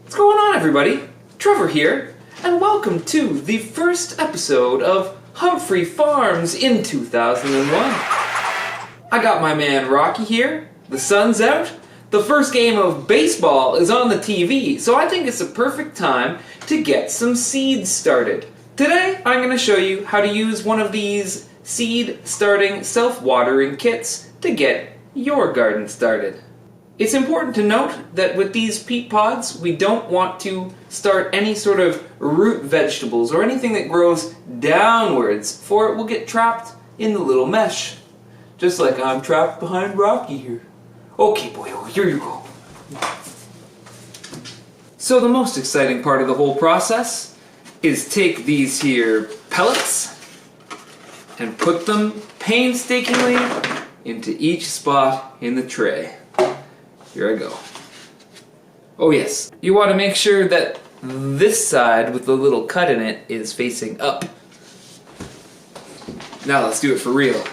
What's going on, everybody? Trevor here, and welcome to the first episode of Humphrey Farms in 2001. I got my man Rocky here, the sun's out, the first game of baseball is on the TV, so I think it's a perfect time to get some seeds started. Today, I'm going to show you how to use one of these seed starting self-watering kits to get your garden started. It's important to note that with these peat pods, we don't want to start any sort of root vegetables or anything that grows downwards, for it will get trapped in the little mesh. Just like I'm trapped behind Rocky here. Okay, boy, here you go. So the most exciting part of the whole process is take these here pellets and put them painstakingly into each spot in the tray. Here I go. Oh yes, you want to make sure that this side with the little cut in it is facing up. Now let's do it for real.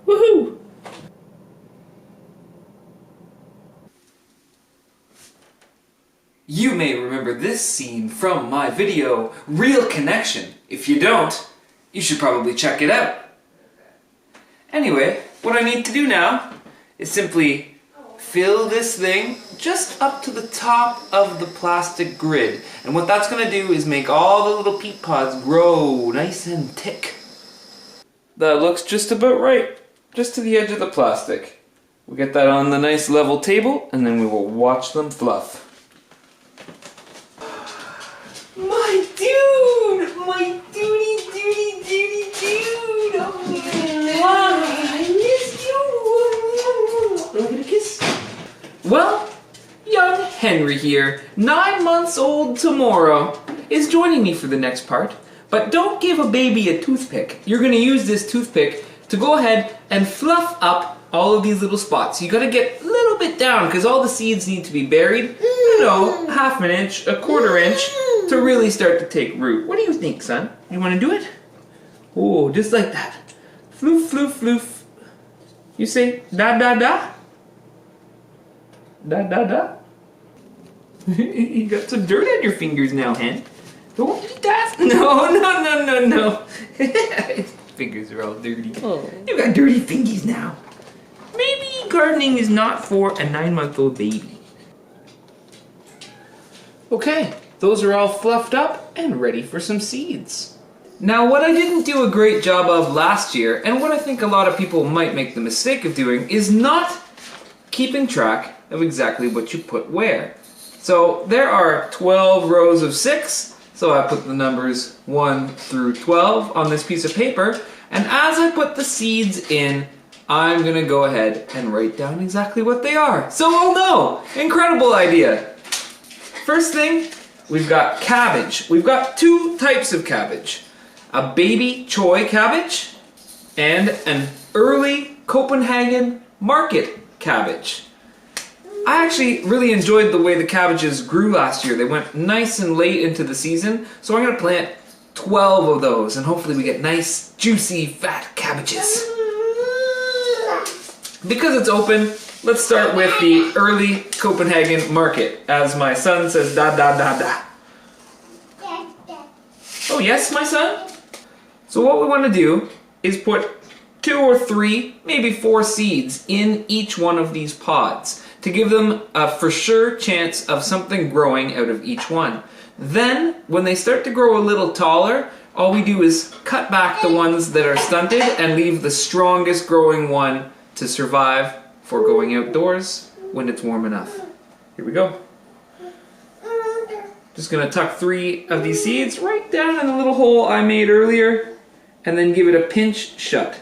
Woohoo! You may remember this scene from my video, Real Connection. If you don't, you should probably check it out. Anyway, what I need to do now is simply fill this thing just up to the top of the plastic grid. And what that's going to do is make all the little peat pods grow nice and thick. That looks just about right, just to the edge of the plastic. We'll get that on the nice level table, and then we will watch them fluff. My dude! My dude! Oh, I missed you! Want to get a kiss? Well, young Henry here, 9 months old tomorrow, is joining me for the next part. But don't give a baby a toothpick. You're going to use this toothpick to go ahead and fluff up all of these little spots. You got to get a little bit down because all the seeds need to be buried, you know, half an inch, a quarter inch, to really start to take root. What do you think, son? You want to do it? Oh, just like that. Floof, floof, floof. You say da da da? Da da da? You got some dirt on your fingers now, Hen. Don't eat that! No. His fingers are all dirty. Oh. You got dirty fingies now. Maybe gardening is not for a 9-month-old baby. Okay, those are all fluffed up and ready for some seeds. Now, what I didn't do a great job of last year, and what I think a lot of people might make the mistake of doing, is not keeping track of exactly what you put where. So there are 12 rows of 6. So I put the numbers 1 through 12 on this piece of paper, and as I put the seeds in, I'm gonna go ahead and write down exactly what they are. So I'll know! Incredible idea! First thing, we've got cabbage. We've got 2 types of cabbage. A baby choy cabbage and an early Copenhagen market cabbage. I actually really enjoyed the way the cabbages grew last year. They went nice and late into the season, so I'm going to plant 12 of those, and hopefully we get nice, juicy, fat cabbages. Because it's open, let's start with the early Copenhagen market, as my son says da da da da. Oh yes, my son? So what we want to do is put 2 or 3, maybe 4 seeds in each one of these pods, to give them a for sure chance of something growing out of each one. Then, when they start to grow a little taller, all we do is cut back the ones that are stunted and leave the strongest growing one to survive for going outdoors when it's warm enough. Here we go. Just gonna tuck 3 of these seeds right down in the little hole I made earlier, and then give it a pinch shut.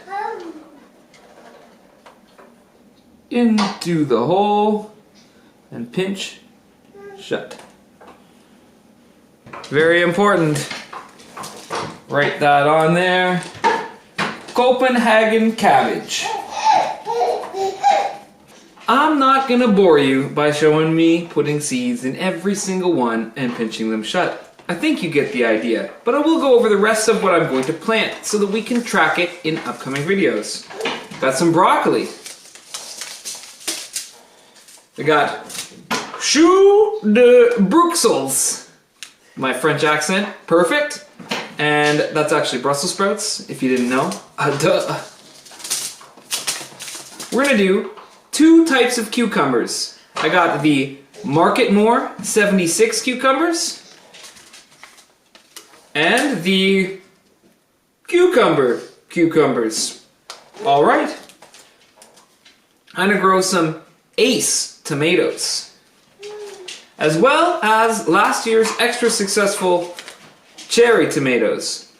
Into the hole and pinch shut. Very important. Write that on there. Copenhagen cabbage. I'm not gonna bore you by showing me putting seeds in every single one and pinching them shut. I think you get the idea, but I will go over the rest of what I'm going to plant so that we can track it in upcoming videos. Got some broccoli. I got choux de Bruxelles. My French accent, perfect. And that's actually Brussels sprouts, if you didn't know. Duh. We're gonna do 2 types of cucumbers. I got the Market More 76 cucumbers and the cucumbers. All right. I'm gonna grow some Ace tomatoes, as well as last year's extra successful cherry tomatoes.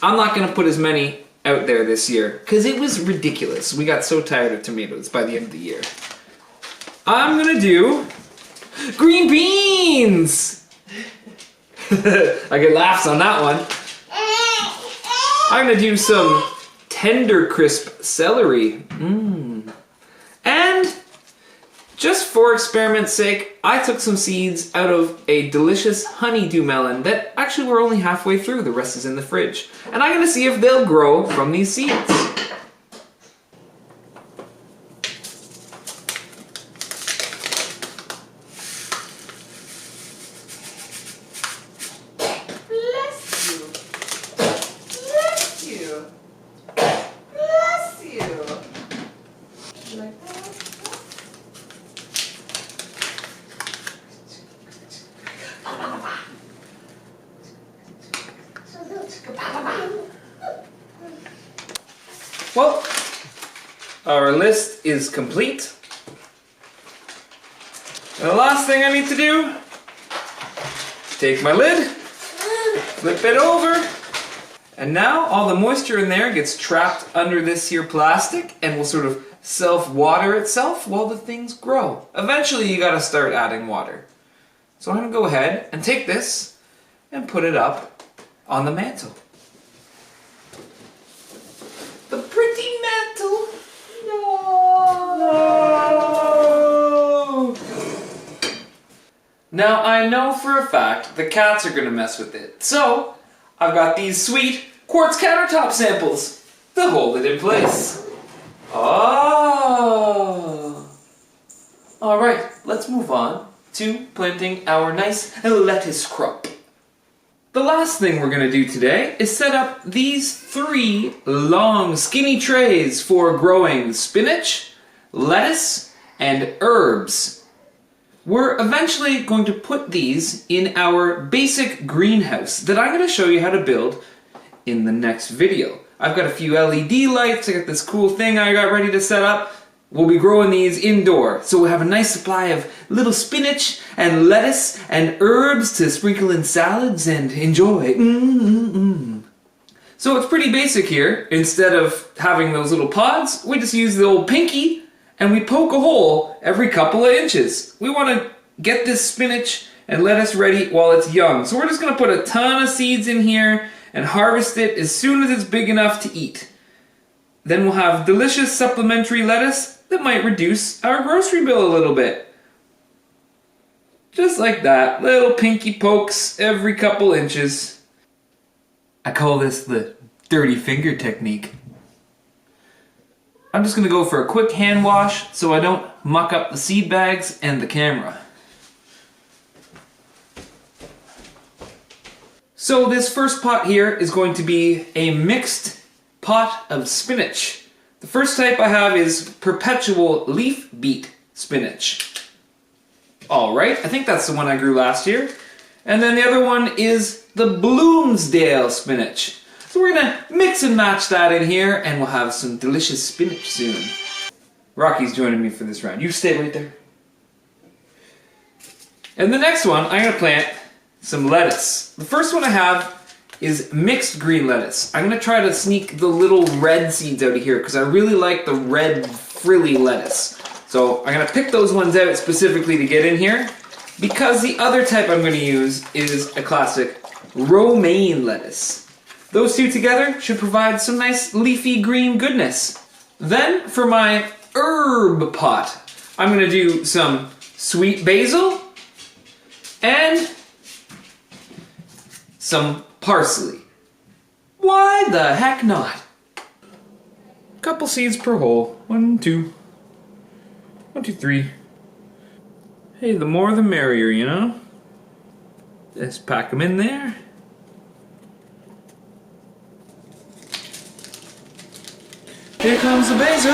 I'm not gonna put as many out there this year because it was ridiculous. We got so tired of tomatoes by the end of the year. I'm gonna do green beans. I get laughs on that one. I'm gonna do some tender crisp celery. And just for experiment's sake, I took some seeds out of a delicious honeydew melon that actually we're only halfway through. The rest is in the fridge. And I'm gonna see if they'll grow from these seeds. Well, our list is complete. And the last thing I need to do, take my lid, flip it over, and now all the moisture in there gets trapped under this here plastic and will sort of self-water itself while the things grow. Eventually you gotta start adding water. So I'm gonna go ahead and take this and put it up on the mantle. The pretty mantle. No. Now I know for a fact the cats are gonna mess with it. So I've got these sweet quartz countertop samples to hold it in place. Oh. All right, let's move on to planting our nice lettuce crop. The last thing we're going to do today is set up these 3 long skinny trays for growing spinach, lettuce, and herbs. We're eventually going to put these in our basic greenhouse that I'm going to show you how to build in the next video. I've got a few LED lights, I got this cool thing I got ready to set up. We'll be growing these indoor, so we'll have a nice supply of little spinach and lettuce and herbs to sprinkle in salads and enjoy. So it's pretty basic here. Instead of having those little pods, we just use the old pinky and we poke a hole every couple of inches. We want to get this spinach and lettuce ready while it's young. So we're just going to put a ton of seeds in here and harvest it as soon as it's big enough to eat. Then we'll have delicious supplementary lettuce that might reduce our grocery bill a little bit. Just like that, little pinky pokes every couple inches. I call this the dirty finger technique. I'm just gonna go for a quick hand wash so I don't muck up the seed bags and the camera. So this first pot here is going to be a mixed pot of spinach. The first type I have is perpetual leaf beet spinach. Alright, I think that's the one I grew last year. And then the other one is the Bloomsdale spinach. So we're gonna mix and match that in here and we'll have some delicious spinach soon. Rocky's joining me for this round. You stay right there. And the next one, I'm gonna plant some lettuce. The first one I have is mixed green lettuce. I'm gonna try to sneak the little red seeds out of here because I really like the red frilly lettuce. So I'm gonna pick those ones out specifically to get in here because the other type I'm gonna use is a classic romaine lettuce. Those two together should provide some nice leafy green goodness. Then for my herb pot, I'm going to do some sweet basil and some parsley. Why the heck not? Couple seeds per hole. 1, 2. 1, 2, 3. Hey, the more the merrier, you know? Just pack them in there. Here comes the basil!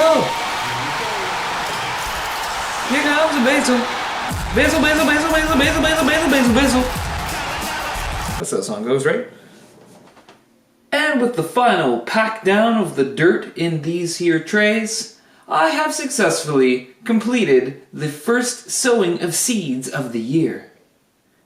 Here comes the basil! Basil, basil, basil, basil, basil, basil, basil, basil, basil! That's how the song goes, right? And with the final pack down of the dirt in these here trays, I have successfully completed the first sowing of seeds of the year.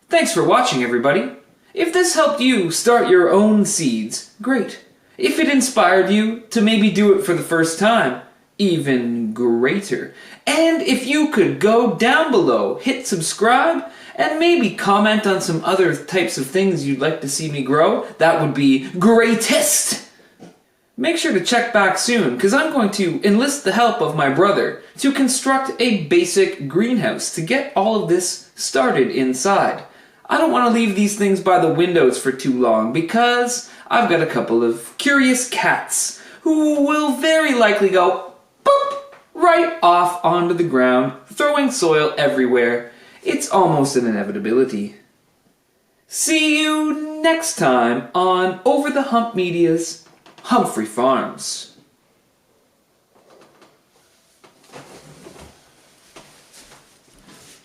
Thanks for watching, everybody. If this helped you start your own seeds, great. If it inspired you to maybe do it for the first time, even greater. And if you could go down below, hit subscribe, and maybe comment on some other types of things you'd like to see me grow, that would be greatest! Make sure to check back soon, because I'm going to enlist the help of my brother to construct a basic greenhouse to get all of this started inside. I don't want to leave these things by the windows for too long, because I've got a couple of curious cats who will very likely go boop right off onto the ground, throwing soil everywhere. It's almost an inevitability. See you next time on Over the Hump Media's Humphrey Farms.